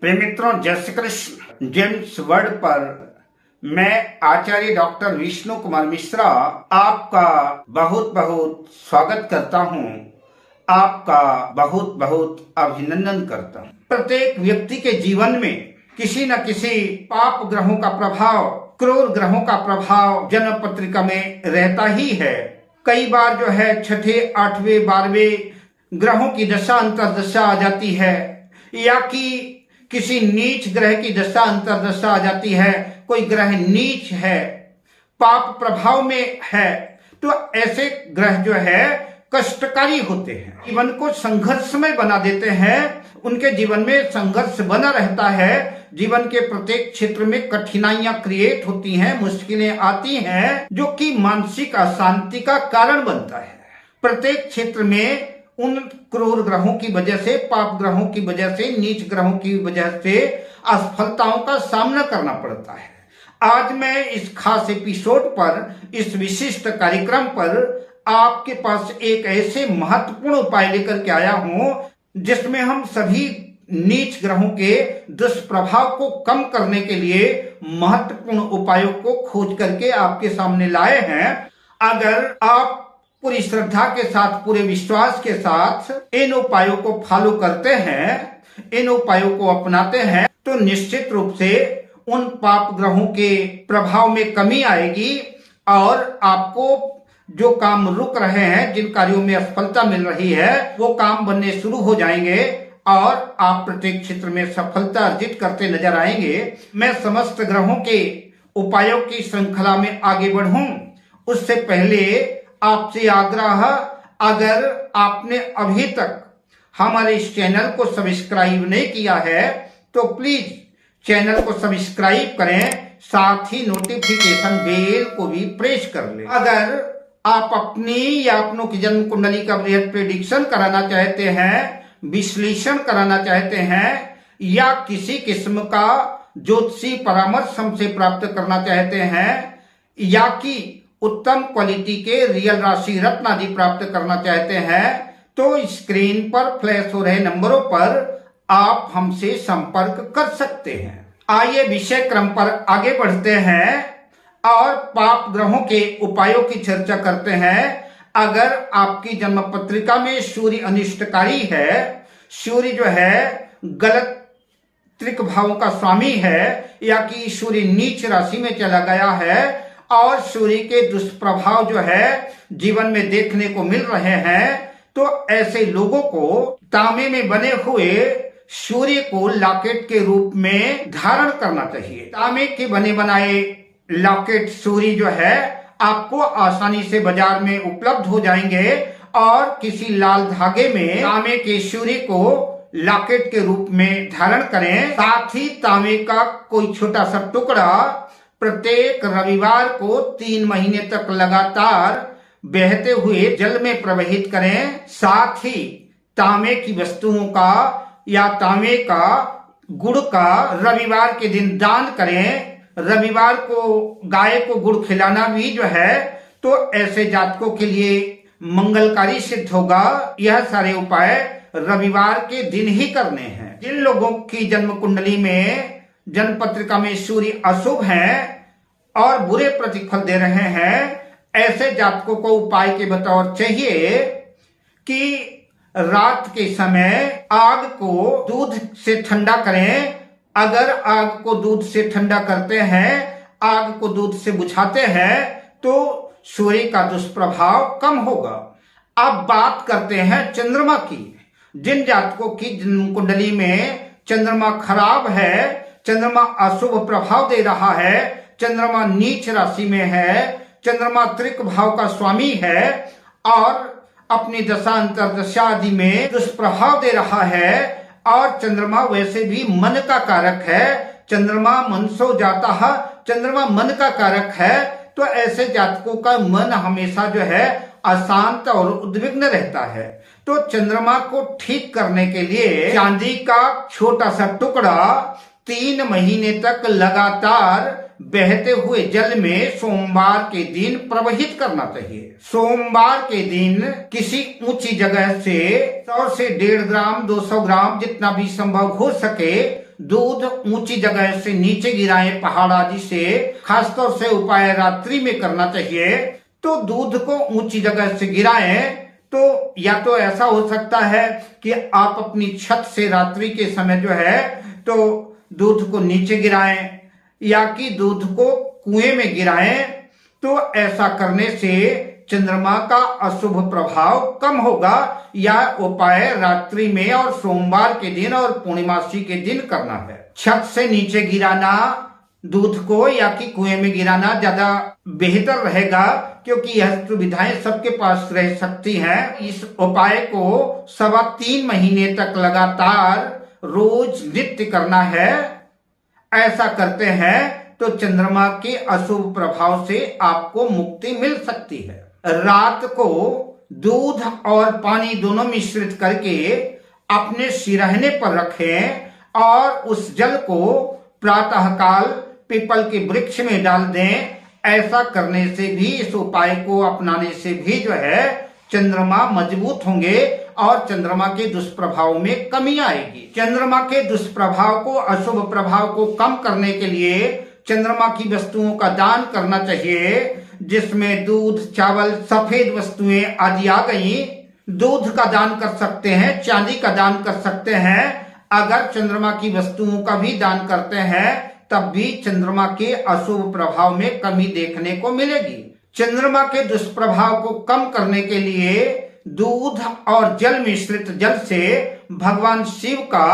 प्रिय मित्रों, जय श्री कृष्ण। जेम्स वर्ल्ड पर मैं आचार्य डॉक्टर विष्णु कुमार मिश्रा आपका बहुत बहुत स्वागत करता हूं, आपका बहुत बहुत अभिनंदन करता हूं। प्रत्येक व्यक्ति के जीवन में किसी न किसी पाप ग्रहों का प्रभाव, क्रूर ग्रहों का प्रभाव जन्म पत्रिका में रहता ही है। कई बार जो है 6ठे, 8वें, 12वें ग्रहों की दशा अंतर्दशा आ जाती है, या कि किसी नीच ग्रह की दशा अंतर्दशा आ जाती है। कोई ग्रह नीच है, पाप प्रभाव में है, तो ऐसे ग्रह जो है कष्टकारी होते हैं, जीवन को संघर्षमय बना देते हैं। उनके जीवन में संघर्ष बना रहता है। जीवन के प्रत्येक क्षेत्र में कठिनाइयां क्रिएट होती हैं, मुश्किलें आती हैं, जो कि मानसिक अशांति का कारण बनता है। प्रत्येक क्षेत्र में उन क्रूर ग्रहों की वजह से, पाप ग्रहों की वजह से, नीच ग्रहों की वजह से असफलताओं का सामना करना पड़ता है। आज मैं इस खास एपिसोड पर, इस विशिष्ट कार्यक्रम पर आपके पास एक ऐसे महत्वपूर्ण उपाय लेकर के आया हूं, जिसमें हम सभी नीच ग्रहों के दुष्प्रभाव को कम करने के लिए महत्वपूर्ण उपायों को खोज करके आपके सामने लाए हैं। अगर आप पूरी श्रद्धा के साथ, पूरे विश्वास के साथ इन उपायों को फॉलो करते हैं, इन उपायों को अपनाते हैं, तो निश्चित रूप से उन पाप ग्रहों के प्रभाव में कमी आएगी और आपको जो काम रुक रहे हैं, जिन कार्यों में असफलता मिल रही है, वो काम बनने शुरू हो जाएंगे और आप प्रत्येक क्षेत्र में सफलता अर्जित करते नजर आएंगे। मैं समस्त ग्रहों के उपायों की श्रृंखला में आगे बढ़ूं, उससे पहले आपसे आग्रह, अगर आपने अभी तक हमारे इस चैनल को सब्सक्राइब नहीं किया है तो प्लीज चैनल को सब्सक्राइब करें, साथ ही नोटिफिकेशन बेल को भी प्रेस कर लें। अगर आप अपनी या अपनों की जन्म कुंडली का बृहद प्रेडिक्शन कराना चाहते हैं, विश्लेषण कराना चाहते हैं, या किसी किस्म का ज्योतिषी परामर्श हमसे प्राप्त करना चाहते हैं, या कि उत्तम क्वालिटी के रियल राशि रत्न आदि प्राप्त करना चाहते हैं, तो स्क्रीन पर फ्लैश हो रहे नंबरों पर आप हमसे संपर्क कर सकते हैं। आइए विषय क्रम पर आगे बढ़ते हैं और पाप ग्रहों के उपायों की चर्चा करते हैं। अगर आपकी जन्म पत्रिका में सूर्य अनिष्टकारी है, सूर्य जो है गलत त्रिक भावों का स्वामी है, या कि सूर्य नीच राशि में चला गया है और सूर्य के दुष्प्रभाव जो है जीवन में देखने को मिल रहे हैं, तो ऐसे लोगों को तांबे में बने हुए सूर्य को लॉकेट के रूप में धारण करना चाहिए। तांबे के बने बनाए लॉकेट सूर्य जो है आपको आसानी से बाजार में उपलब्ध हो जाएंगे, और किसी लाल धागे में तांबे के सूर्य को लॉकेट के रूप में धारण करें। साथ ही तांबे का कोई छोटा सा टुकड़ा प्रत्येक रविवार को 3 महीने तक लगातार बहते हुए जल में प्रवाहित करें। साथ ही तांबे की वस्तुओं का या तांबे का गुड़ का रविवार के दिन दान करें। रविवार को गाय को गुड़ खिलाना भी जो है तो ऐसे जातकों के लिए मंगलकारी सिद्ध होगा। यह सारे उपाय रविवार के दिन ही करने हैं। जिन लोगों की जन्म कुंडली में, जन्म पत्रिका में सूर्य अशुभ हैं और बुरे प्रतिफल दे रहे हैं, ऐसे जातकों को उपाय के बतौर चाहिए कि रात के समय आग को दूध से ठंडा करें। अगर आग को दूध से ठंडा करते हैं, आग को दूध से बुझाते हैं, तो सूर्य का दुष्प्रभाव कम होगा। अब बात करते हैं चंद्रमा की। जिन जातकों की जन्म कुंडली में चंद्रमा खराब है, चंद्रमा अशुभ प्रभाव दे रहा है, चंद्रमा नीच राशि में है, चंद्रमा त्रिक भाव का स्वामी है और अपनी दशा अंतर्दशा आदि में दुष्प्रभाव दे रहा है, और चंद्रमा वैसे भी मन का कारक है। चंद्रमा मनसो जाता है, चंद्रमा मन का कारक है, तो ऐसे जातकों का मन हमेशा जो है अशांत और उद्विग्न रहता है। तो चंद्रमा को ठीक करने के लिए चांदी का छोटा सा टुकड़ा 3 महीने तक लगातार बहते हुए जल में सोमवार के दिन प्रवाहित करना चाहिए। सोमवार के दिन किसी ऊंची जगह से 100 से 1.5 ग्राम, 200 ग्राम, जितना भी संभव हो सके, दूध ऊंची जगह से नीचे गिराएं, पहाड़ आदि से। खासतौर से उपाय रात्रि में करना चाहिए। तो दूध को ऊंची जगह से गिराएं तो या तो ऐसा हो सकता है कि आप अपनी छत से रात्रि के समय जो है तो दूध को नीचे गिराएं, या कि दूध को कुएं में गिराएं। तो ऐसा करने से चंद्रमा का अशुभ प्रभाव कम होगा। यह उपाय रात्रि में और सोमवार के दिन और पूर्णिमासी के दिन करना है। छत से नीचे गिराना दूध को या कि कुएं में गिराना ज्यादा बेहतर रहेगा, क्योंकि यह सुविधाएं सबके पास रह सकती हैं। इस उपाय को 3.25 महीने तक लगातार रोज नित्य करना है। ऐसा करते हैं तो चंद्रमा के अशुभ प्रभाव से आपको मुक्ति मिल सकती है। रात को दूध और पानी दोनों मिश्रित करके अपने सिरहने पर रखें और उस जल को प्रातःकाल पीपल के वृक्ष में डाल दें। ऐसा करने से भी, इस उपाय को अपनाने से भी जो है चंद्रमा मजबूत होंगे और चंद्रमा के दुष्प्रभाव में कमी आएगी। चंद्रमा के दुष्प्रभाव को, अशुभ प्रभाव को कम करने के लिए चंद्रमा की वस्तुओं का दान करना चाहिए, जिसमें दूध, चावल, सफेद वस्तुएं आदि आ गई। दूध का दान कर सकते हैं, चांदी का दान कर सकते हैं। अगर चंद्रमा की वस्तुओं का भी दान करते हैं तब भी चंद्रमा के अशुभ प्रभाव में कमी देखने को मिलेगी। चंद्रमा के दुष्प्रभाव को कम करने के लिए दूध और जल मिश्रित जल से भगवान शिव का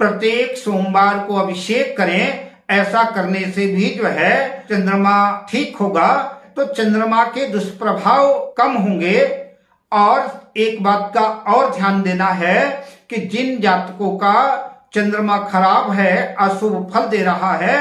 प्रत्येक सोमवार को अभिषेक करें। ऐसा करने से भी जो है चंद्रमा ठीक होगा, तो चंद्रमा के दुष्प्रभाव कम होंगे। और एक बात का और ध्यान देना है कि जिन जातकों का चंद्रमा खराब है, अशुभ फल दे रहा है,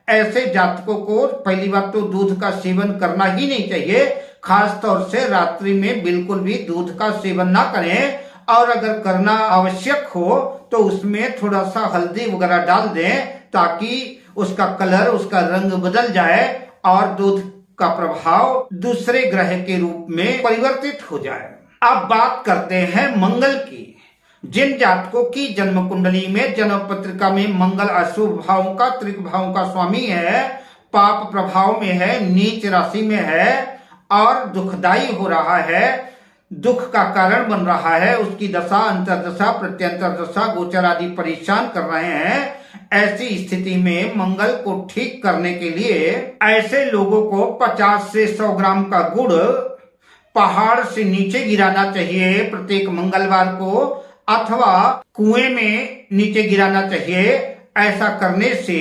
ऐसे जातकों को पहली बात तो दूध का सेवन करना ही नहीं चाहिए। खास तौर से रात्रि में बिल्कुल भी दूध का सेवन ना करें, और अगर करना आवश्यक हो तो उसमें थोड़ा सा हल्दी वगैरह डाल दें, ताकि उसका कलर, उसका रंग बदल जाए और दूध का प्रभाव दूसरे ग्रह के रूप में परिवर्तित हो जाए। अब बात करते हैं मंगल की। जिन जातकों की जन्म कुंडली में, जन्म पत्रिका में मंगल अशुभ भावों का, त्रिक भावों का स्वामी है, पाप प्रभाव में है, नीच राशि में है और दुखदायी हो रहा है, दुख का कारण बन रहा है, उसकी दशा, अंतरदशा, प्रत्यंतर दशा, गोचर आदि परेशान कर रहे हैं। ऐसी स्थिति में मंगल को ठीक करने के लिए ऐसे लोगों को 50 से 100 ग्राम का गुड़ पहाड़ से नीचे गिराना चाहिए प्रत्येक मंगलवार को, अथवा कुएं में नीचे गिराना चाहिए। ऐसा करने से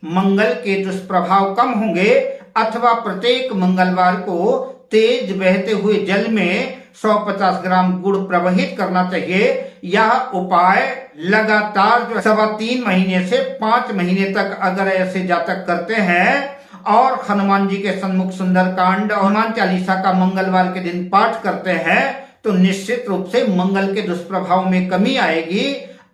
मंगल के दुष्प्रभाव कम होंगे। अथवा प्रत्येक मंगलवार को तेज बहते हुए जल में 150 ग्राम गुड़ प्रवहित करना चाहिए। यह उपाय लगातार 3.25 महीने से 5 महीने तक अगर ऐसे जातक करते हैं और हनुमान जी के सन्मुख सुंदरकांड और हनुमान चालीसा का मंगलवार के दिन पाठ करते हैं तो निश्चित रूप से मंगल के दुष्प्रभाव में कमी आएगी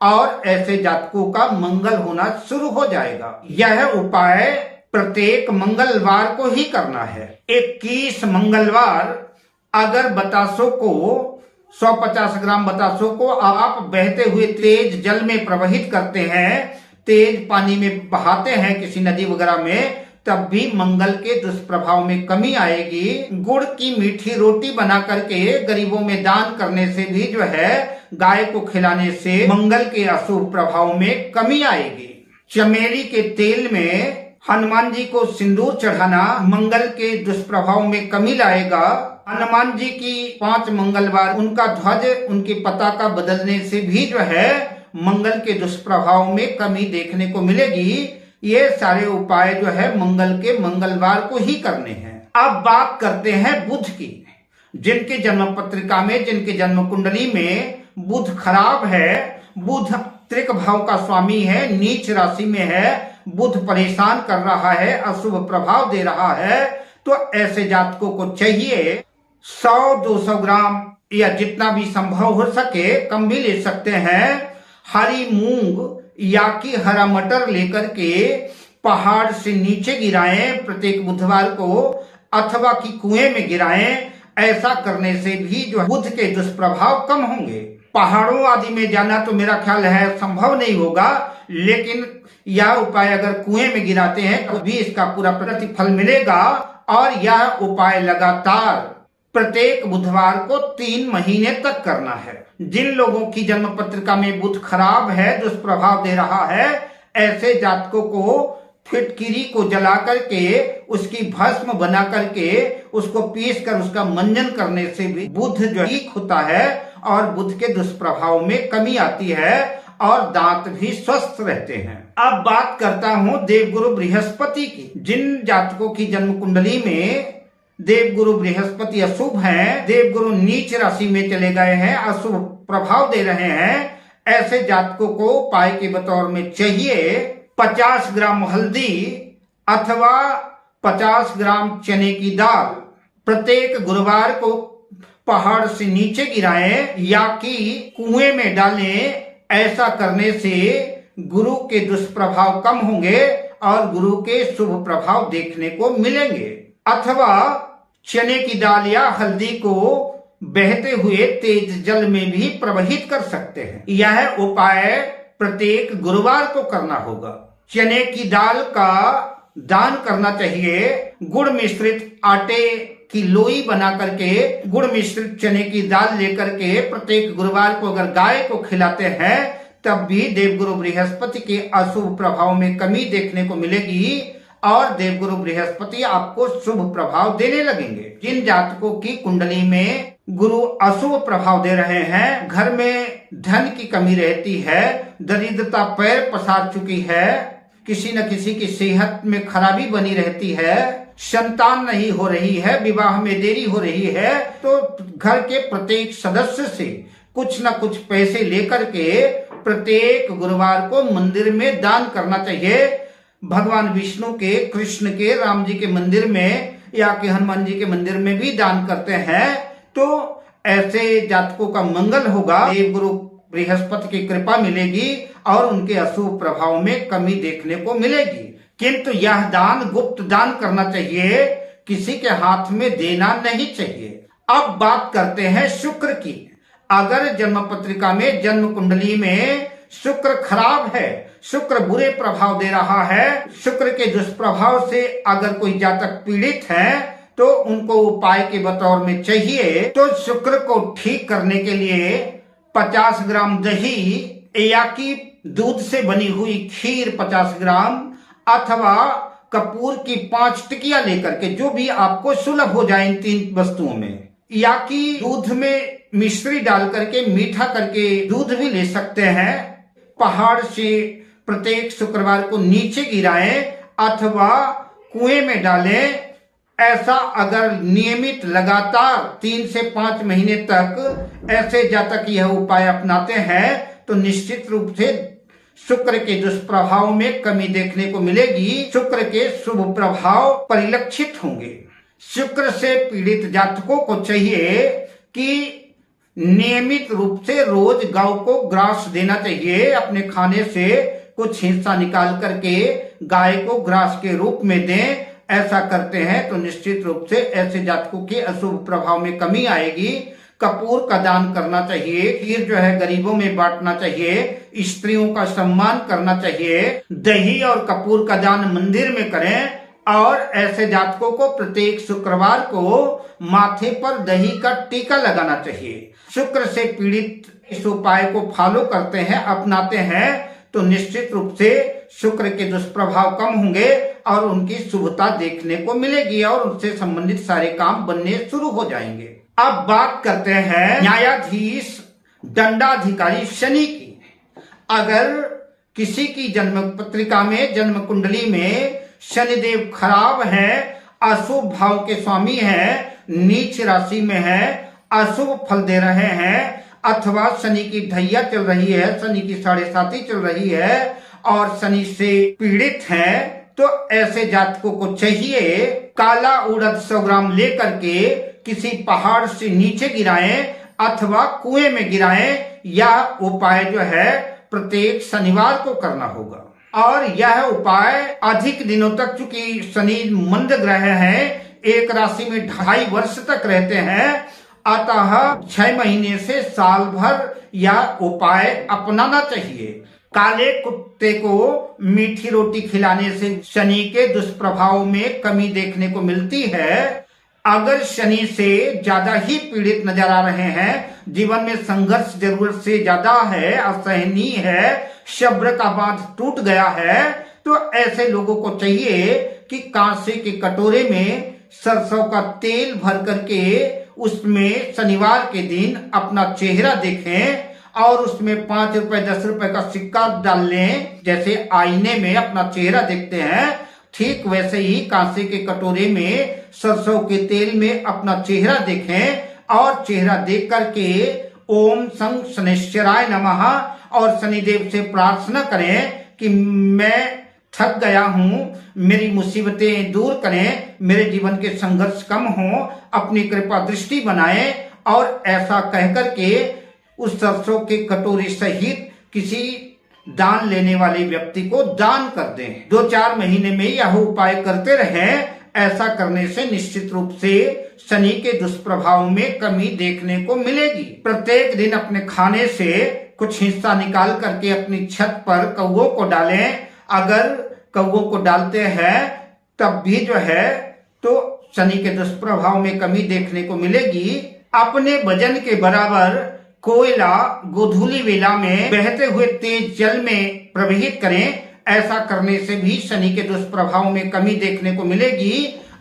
और ऐसे जातकों का मंगल होना शुरू हो जाएगा। यह उपाय प्रत्येक मंगलवार को ही करना है। 21 मंगलवार अगर बतासों को 150 ग्राम बतासों को आप बहते हुए तेज जल में प्रवहित करते हैं, तेज पानी में बहाते हैं किसी नदी वगैरह में, तब भी मंगल के दुष्प्रभाव में कमी आएगी। गुड़ की मीठी रोटी बना करके गरीबों में दान करने से भी जो है, गाय को खिलाने से मंगल के अशुभ प्रभाव में कमी आएगी। चमेली के तेल में हनुमान जी को सिंदूर चढ़ाना मंगल के दुष्प्रभाव में कमी लाएगा। हनुमान जी की 5 मंगलवार उनका ध्वज, उनकी पताका बदलने से भी जो है मंगल के दुष्प्रभाव में कमी देखने को मिलेगी। ये सारे उपाय जो है मंगल के मंगलवार को ही करने हैं। अब बात करते हैं बुध की। जिनके जन्म पत्रिका में, जिनके जन्म कुंडली में बुध खराब है, बुध त्रिक भाव का स्वामी है, नीच राशि में है, बुध परेशान कर रहा है, अशुभ प्रभाव दे रहा है, तो ऐसे जातकों को चाहिए 100-200 ग्राम या जितना भी संभव हो सके, कम भी ले सकते हैं, हरी मूंग या कि हरा मटर लेकर के पहाड़ से नीचे गिराएं प्रत्येक बुधवार को, अथवा कि कुएं में गिराएं। ऐसा करने से भी जो बुध के दुष्प्रभाव कम होंगे। पहाड़ों आदि में जाना तो मेरा ख्याल है संभव नहीं होगा, लेकिन यह उपाय अगर कुएं में गिराते हैं तो भी इसका पूरा प्रतिफल मिलेगा। और यह उपाय लगातार प्रत्येक बुधवार को 3 महीने तक करना है। जिन लोगों की जन्म पत्रिका में बुध खराब है, दुष्प्रभाव दे रहा है, ऐसे जातकों को फिटकिरी को जला करके उसकी भस्म बना करके उसको पीस कर उसका मंजन करने से भी बुध जो ठीक होता है और बुध के दुष्प्रभाव में कमी आती है और दांत भी स्वस्थ रहते हैं। अब बात करता हूं देवगुरु बृहस्पति की। जिन जातकों की जन्म कुंडली में देवगुरु बृहस्पति अशुभ हैं, देवगुरु नीच राशि में चले गए हैं, अशुभ प्रभाव दे रहे हैं, ऐसे जातकों को उपाय के बतौर में चाहिए 50 ग्राम हल्दी अथवा 50 ग्राम चने की दाल प्रत्येक गुरुवार को पहाड़ से नीचे गिराएं या कि कुएं में डालें। ऐसा करने से गुरु के दुष्प्रभाव कम होंगे और गुरु के शुभ प्रभाव देखने को मिलेंगे। अथवा चने की दाल या हल्दी को बहते हुए तेज जल में भी प्रवहित कर सकते हैं। यह उपाय प्रत्येक गुरुवार को करना होगा। चने की दाल का दान करना चाहिए। गुड़ मिश्रित आटे की लोई बना करके गुड़ मिश्रित चने की दाल लेकर के प्रत्येक गुरुवार को अगर गाय को खिलाते हैं तब भी देवगुरु बृहस्पति के अशुभ प्रभाव में कमी देखने को मिलेगी और देवगुरु बृहस्पति आपको शुभ प्रभाव देने लगेंगे। जिन जातकों की कुंडली में गुरु अशुभ प्रभाव दे रहे हैं, घर में धन की कमी रहती है, दरिद्रता पैर पसार चुकी है, किसी न किसी की सेहत में खराबी बनी रहती है, संतान नहीं हो रही है, विवाह में देरी हो रही है, तो घर के प्रत्येक सदस्य से कुछ न कुछ पैसे लेकर के प्रत्येक गुरुवार को मंदिर में दान करना चाहिए। भगवान विष्णु के, कृष्ण के, राम जी के मंदिर में या कि हनुमान जी के मंदिर में भी दान करते हैं तो ऐसे जातकों का मंगल होगा, देवगुरु बृहस्पति की कृपा मिलेगी और उनके अशुभ प्रभाव में कमी देखने को मिलेगी। किंतु यह दान गुप्त दान करना चाहिए, किसी के हाथ में देना नहीं चाहिए। अब बात करते हैं शुक्र की। अगर जन्म पत्रिका में, जन्म कुंडली में शुक्र खराब है, शुक्र बुरे प्रभाव दे रहा है, शुक्र के दुष्प्रभाव से अगर कोई जातक पीड़ित है तो उनको उपाय के बतौर में चाहिए तो शुक्र को ठीक करने के लिए 50 ग्राम दही या कि दूध से बनी हुई खीर 50 ग्राम अथवा कपूर की 5 टिकिया लेकर के, जो भी आपको सुलभ हो जाए इन 3 वस्तुओं में, या कि दूध में मिश्री डाल करके मीठा करके दूध भी ले सकते हैं। पहाड़ से प्रत्येक शुक्रवार को नीचे गिराएं अथवा कुएं में डालें। ऐसा अगर नियमित लगातार 3 से 5 महीने तक ऐसे जातक यह उपाय अपनाते हैं तो निश्चित रूप से शुक्र के दुष्प्रभाव में कमी देखने को मिलेगी, शुक्र के शुभ प्रभाव परिलक्षित होंगे। शुक्र से पीड़ित जातकों को चाहिए कि नियमित रूप से रोज गौ को ग्रास देना चाहिए। अपने खाने से कुछ हिस्सा निकाल करके गाय को ग्रास के रूप में दें। ऐसा करते हैं तो निश्चित रूप से ऐसे जातकों के अशुभ प्रभाव में कमी आएगी। कपूर का दान करना चाहिए, खीर जो है गरीबों में बांटना चाहिए, स्त्रियों का सम्मान करना चाहिए। दही और कपूर का दान मंदिर में करें और ऐसे जातकों को प्रत्येक शुक्रवार को माथे पर दही का टीका लगाना चाहिए। शुक्र से पीड़ित इस उपाय को फॉलो करते हैं, अपनाते हैं तो निश्चित रूप से शुक्र के दुष्प्रभाव कम होंगे और उनकी शुभता देखने को मिलेगी और उनसे संबंधित सारे काम बनने शुरू हो जाएंगे। अब बात करते हैं न्यायाधीश दंडाधिकारी शनि की। अगर किसी की जन्म पत्रिका में, जन्म कुंडली में शनिदेव खराब है, अशुभ भाव के स्वामी है, नीच राशि में है, अशुभ फल दे रहे हैं अथवा शनि की ढैया चल रही है, शनि की 7.5 चल रही है और शनि से पीड़ित है तो ऐसे जातकों को चाहिए काला उड़द 100 ग्राम लेकर के किसी पहाड़ से नीचे गिराएं अथवा कुएं में गिराएं। यह उपाय जो है प्रत्येक शनिवार को करना होगा और यह उपाय अधिक दिनों तक, चूंकि शनि मंद ग्रह है, एक राशि में 2.5 वर्ष तक रहते हैं अतः 6 महीने से साल भर यह उपाय अपनाना चाहिए। काले कुत्ते को मीठी रोटी खिलाने से शनि के दुष्प्रभाव में कमी देखने को मिलती है। अगर शनि से ज्यादा ही पीड़ित नजर आ रहे हैं, जीवन में संघर्ष जरूरत से ज्यादा है, असहनीय है, सब्र का बांध टूट गया है, तो ऐसे लोगों को चाहिए कि कांसे के कटोरे में सरसों का तेल भर करके उसमें शनिवार के दिन अपना चेहरा देखें और उसमें 5 रुपए 10 रुपए का सिक्का डाल लें। जैसे आईने में अपना चेहरा देखते हैं, ठीक वैसे ही कांसे के कटोरे में सरसों के तेल में अपना चेहरा देखें और चेहरा देख करके ओम सं शनैश्चराय नमः और शनिदेव से प्रार्थना करें कि मैं थक गया हूं, मेरी मुसीबतें दूर करें, मेरे जीवन के संघर्ष कम हो, अपनी कृपा दृष्टि बनाएं और ऐसा कह करके उस सरसों के कटोरे सहित किसी दान लेने वाले व्यक्ति को दान कर दें। 2-4 महीने में यह उपाय करते रहें। ऐसा करने से निश्चित रूप से शनि के दुष्प्रभाव में कमी देखने को मिलेगी। प्रत्येक दिन अपने खाने से कुछ हिस्सा निकाल करके अपनी छत पर कौओं को डालें। अगर कौओं को डालते हैं तब भी जो है तो शनि के दुष्प्रभाव में कमी देखने को मिलेगी। अपने वजन के बराबर कोयला गोधूली वेला में बहते हुए तेज जल में प्रवाहित करें। ऐसा करने से भी शनि के दुष्प्रभाव में कमी देखने को मिलेगी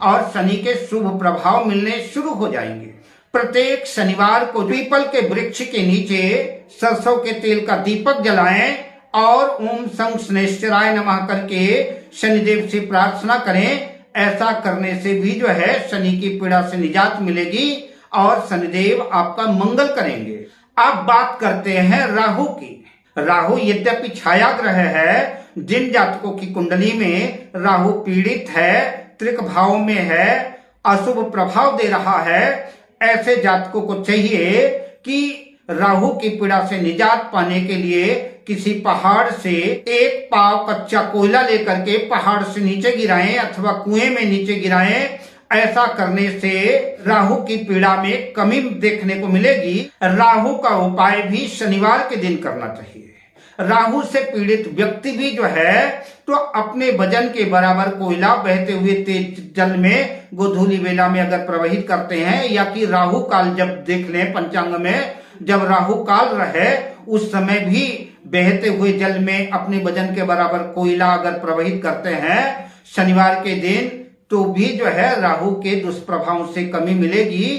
और शनि के शुभ प्रभाव मिलने शुरू हो जाएंगे। प्रत्येक शनिवार को पीपल के वृक्ष के नीचे सरसों के तेल का दीपक जलाएं और ओम सं शनैश्चराय नमः करके शनिदेव से प्रार्थना करें। ऐसा करने से भी जो है शनि की पीड़ा से निजात मिलेगी और शनिदेव आपका मंगल करेंगे। अब बात करते हैं राहु की। राहु यद्यपि छाया ग्रह है, जिन जातकों की कुंडली में राहु पीड़ित है, त्रिक भाव में है, अशुभ प्रभाव दे रहा है, ऐसे जातकों को चाहिए कि राहु की पीड़ा से निजात पाने के लिए किसी पहाड़ से 1 पाव कच्चा कोयला लेकर के पहाड़ से नीचे गिराएं अथवा कुएं में नीचे गिराएं। ऐसा करने से राहु की पीड़ा में कमी देखने को मिलेगी। राहु का उपाय भी शनिवार के दिन करना चाहिए। राहु से पीड़ित व्यक्ति भी जो है तो अपने वजन के बराबर कोयला बहते हुए तेज जल में गोधूली वेला में अगर प्रवाहित करते हैं, या कि राहु काल जब देख लें पंचांग में, जब राहु काल रहे उस समय भी बहते हुए जल में अपने वजन के बराबर कोयला अगर प्रवाहित करते हैं शनिवार के दिन, तो भी जो है राहु के दुष्प्रभाव से कमी मिलेगी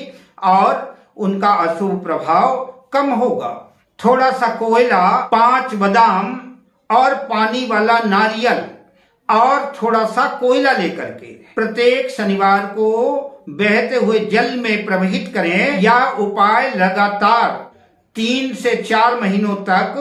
और उनका अशुभ प्रभाव कम होगा। थोड़ा सा कोयला, 5 बादाम और पानी वाला नारियल और थोड़ा सा कोयला लेकर के प्रत्येक शनिवार को बहते हुए जल में प्रवाहित करें। यह उपाय लगातार 3 से 4 महीनों तक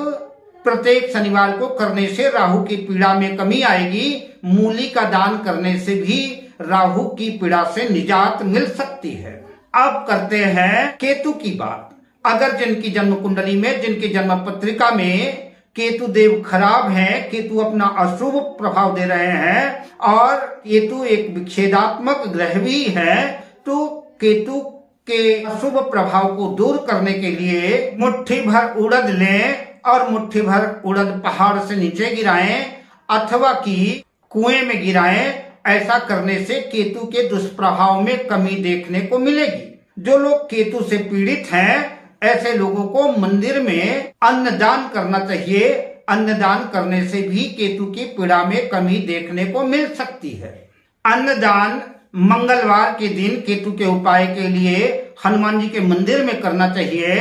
प्रत्येक शनिवार को करने से राहु की पीड़ा में कमी आएगी। मूली का दान करने से भी राहु की पीड़ा से निजात मिल सकती है। अब करते हैं केतु की बात। अगर जिनकी जन्म कुंडली में, जिनकी जन्म पत्रिका में केतु देव खराब हैं, केतु अपना अशुभ प्रभाव दे रहे हैं और केतु एक विच्छेदात्मक ग्रह भी है, तो केतु के अशुभ प्रभाव को दूर करने के लिए मुट्ठी भर उड़द लें और मुट्ठी भर उड़द पहाड़ से नीचे गिराएं अथवा कि कुएं में गिराएं। ऐसा करने से केतु के दुष्प्रभाव में कमी देखने को मिलेगी। जो लोग केतु से पीड़ित हैं, ऐसे लोगों को मंदिर में अन्नदान करना चाहिए। अन्नदान करने से भी केतु की पीड़ा में कमी देखने को मिल सकती है। अन्नदान मंगलवार के दिन केतु के उपाय के लिए हनुमान जी के मंदिर में करना चाहिए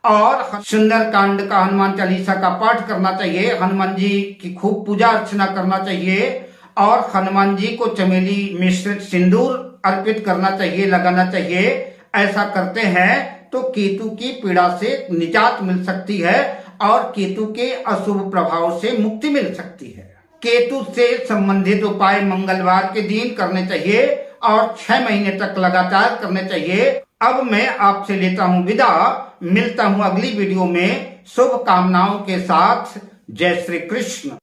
और सुंदरकांड का, हनुमान चालीसा का पाठ करना चाहिए। हनुमान जी की खूब पूजा अर्चना करना चाहिए और हनुमान जी को चमेली मिश्रित सिंदूर अर्पित करना चाहिए, लगाना चाहिए। ऐसा करते हैं तो केतु की पीड़ा से निजात मिल सकती है और केतु के अशुभ प्रभाव से मुक्ति मिल सकती है। केतु से संबंधित उपाय मंगलवार के दिन करने चाहिए और 6 महीने तक लगातार करने चाहिए। अब मैं आपसे लेता हूं विदा, मिलता हूं अगली वीडियो में शुभ कामनाओं के साथ। जय श्री कृष्ण।